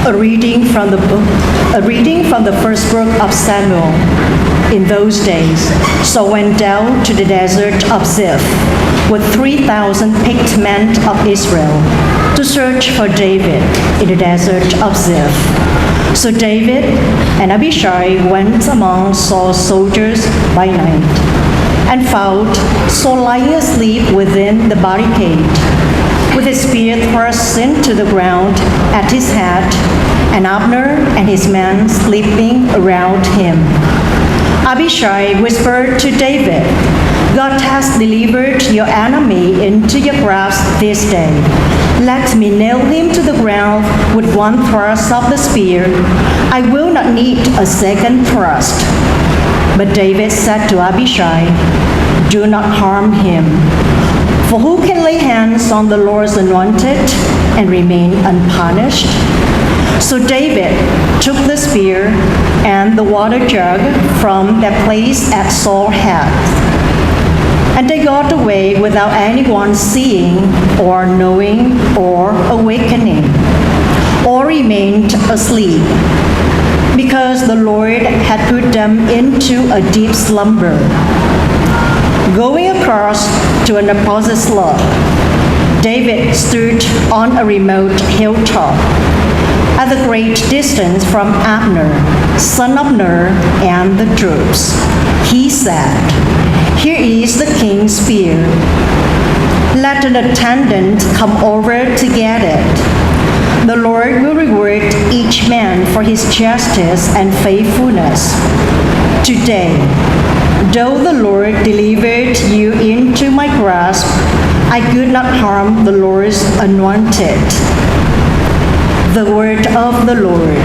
A reading from the first book of Samuel. In those days, Saul went down to the desert of Ziph with 3,000 picked men of Israel to search for David in the desert of Ziph. So David and Abishai went among Saul's soldiers by night and found Saul lying asleep within the barricade, with his spear thrust into the ground at his head, and Abner and his men sleeping around him. Abishai whispered to David, "God has delivered your enemy into your grasp this day. Let me nail him to the ground with one thrust of the spear. I will not need a second thrust." But David said to Abishai, "Do not harm him. For who can lay hands on the Lord's anointed and remain unpunished?" So David took the spear and the water jug from their place at Saul's head. And they got away without anyone seeing or knowing or awakening, or remained asleep, because the Lord had put them into a deep slumber. Going across to an opposite slope, David stood on a remote hilltop, at a great distance from Abner, son of Ner, and the troops. He said, "Here is the king's spear. Let an attendant come over to get it. The Lord will reward each man for his justice and faithfulness. Today, though the Lord delivered you into my grasp, I could not harm the Lord's anointed." The word of the Lord.